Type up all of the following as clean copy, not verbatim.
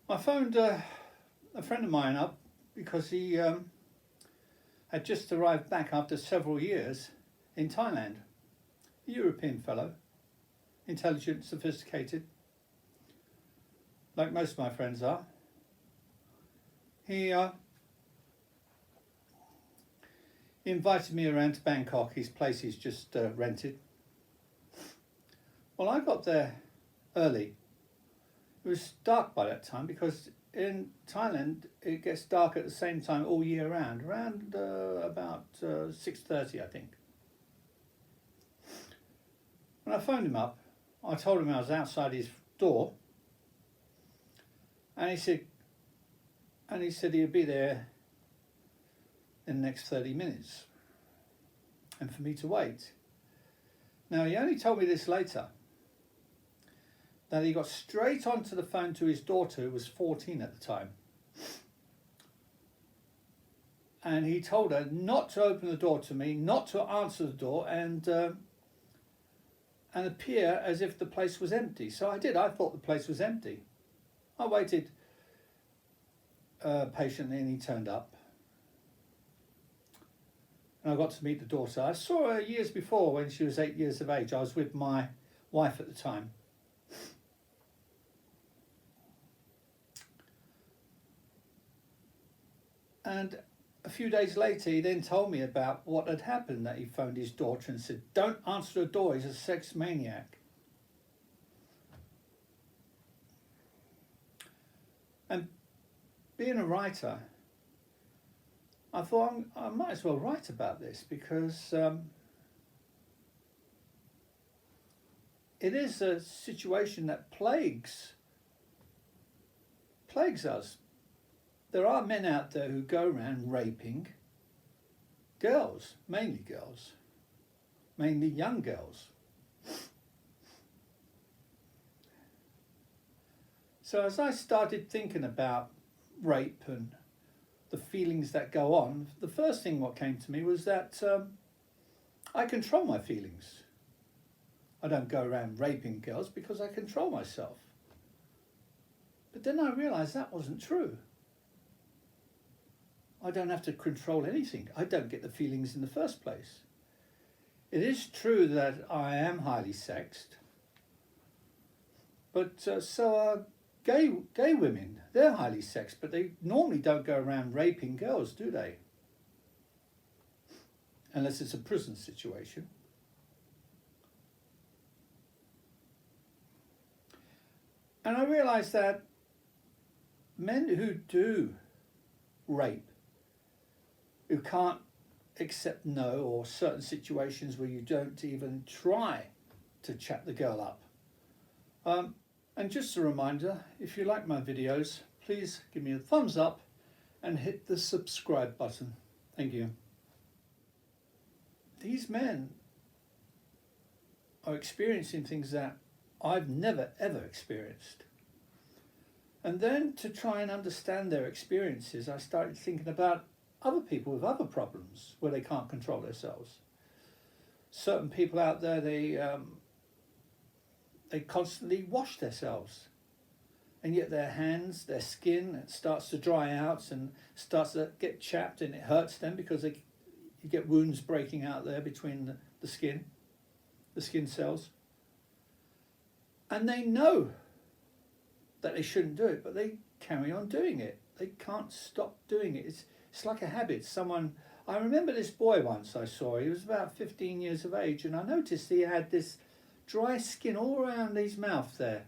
I phoned a friend of mine up because he had just arrived back after several years in Thailand. A European fellow, intelligent, sophisticated, like most of my friends are. He invited me around to Bangkok, his place he's just rented. Well, I got there early. It was dark by that time because in Thailand it gets dark at the same time all year round, around about 6:30, I think. When I phoned him up, I told him I was outside his door, and he said he'd be there in the next 30 minutes, and for me to wait. Now he only told me this later, that he got straight onto the phone to his daughter, who was 14 at the time. And he told her not to open the door to me, not to answer the door, and appear as if the place was empty. So I did. I thought the place was empty. I waited patiently, and he turned up. And I got to meet the daughter. I saw her years before when she was 8 years of age. I was with my wife at the time. And a few days later, he then told me about what had happened, that he phoned his daughter and said, "Don't answer the door, he's a sex maniac." And being a writer, I thought I might as well write about this because it is a situation that plagues us. There are men out there who go around raping girls, mainly young girls. So as I started thinking about rape and the feelings that go on, the first thing what came to me was that I control my feelings. I don't go around raping girls because I control myself. But then I realised that wasn't true. I don't have to control anything. I don't get the feelings in the first place. It is true that I am highly sexed, but so are gay women. They're highly sexed, but they normally don't go around raping girls, do they? Unless it's a prison situation. And I realised that men who do rape, who can't accept no, or certain situations where you don't even try to chat the girl up. And just a reminder, if you like my videos, please give me a thumbs up and hit the subscribe button. Thank you. These men are experiencing things that I've never ever experienced. And then to try and understand their experiences, I started thinking about other people with other problems where they can't control themselves. Certain people out there, they constantly wash themselves, and yet their hands, their skin, it starts to dry out and starts to get chapped, and it hurts them because you get wounds breaking out there between the skin cells. And they know that they shouldn't do it, but they carry on doing it. They can't stop doing it. It's like a habit. I remember this boy once I saw. He was about 15 years of age, and I noticed he had this dry skin all around his mouth there.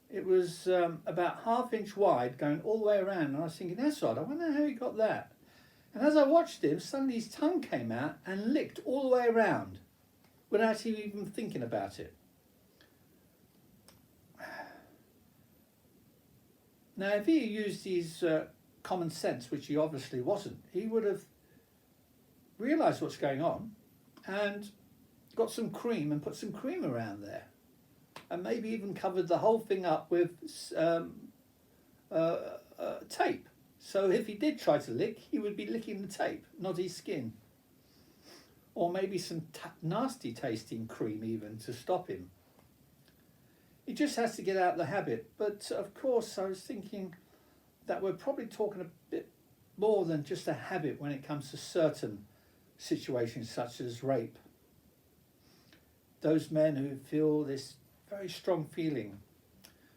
It was about 1/2 inch wide, going all the way around, and I was thinking, that's odd, I wonder how he got that. And as I watched him, suddenly his tongue came out and licked all the way around without him even thinking about it. Now, if he used his common sense, which he obviously wasn't, he would have realised what's going on and got some cream and put some cream around there, and maybe even covered the whole thing up with tape. So if he did try to lick, he would be licking the tape, not his skin. Or maybe some nasty tasting cream even to stop him. He just has to get out of the habit. But of course, I was thinking that we're probably talking a bit more than just a habit when it comes to certain situations such as rape. Those men who feel this very strong feeling.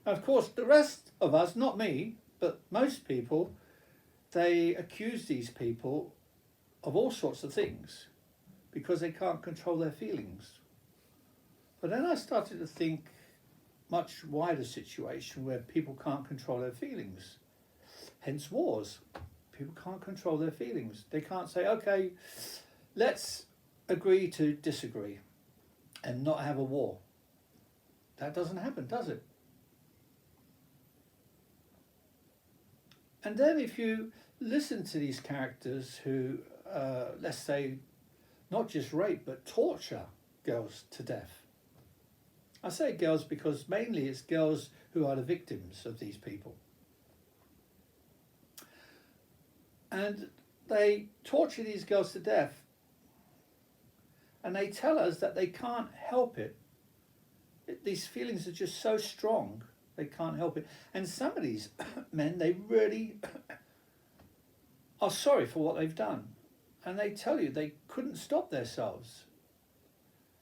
And of course, the rest of us, not me, but most people, they accuse these people of all sorts of things because they can't control their feelings. But then I started to think much wider situation where people can't control their feelings. Hence wars. People can't control their feelings. They can't say, okay, let's agree to disagree and not have a war. That doesn't happen, does it? And then if you listen to these characters who, let's say, not just rape, but torture girls to death. I say girls because mainly it's girls who are the victims of these people. And they torture these girls to death. And they tell us that they can't help it. These feelings are just so strong, they can't help it. And some of these men, they really are sorry for what they've done. And they tell you they couldn't stop themselves.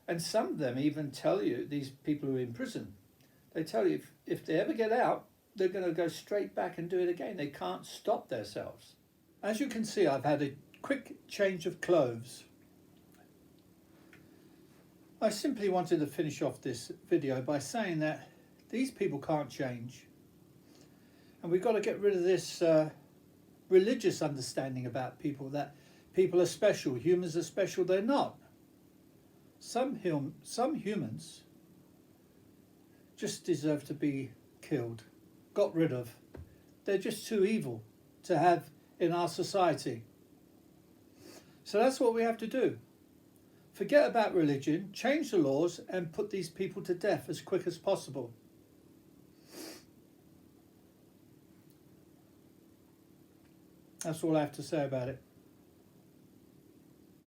And some of them even tell you, these people who are in prison, they tell you if they ever get out, they're going to go straight back and do it again. They can't stop themselves. As you can see, I've had a quick change of clothes. I simply wanted to finish off this video by saying that these people can't change. And we've got to get rid of this religious understanding about people, that people are special, humans are special. They're not. Some humans just deserve to be killed, got rid of. They're just too evil to have in our society. So that's what we have to do. Forget about religion, change the laws and put these people to death as quick as possible. That's all I have to say about it.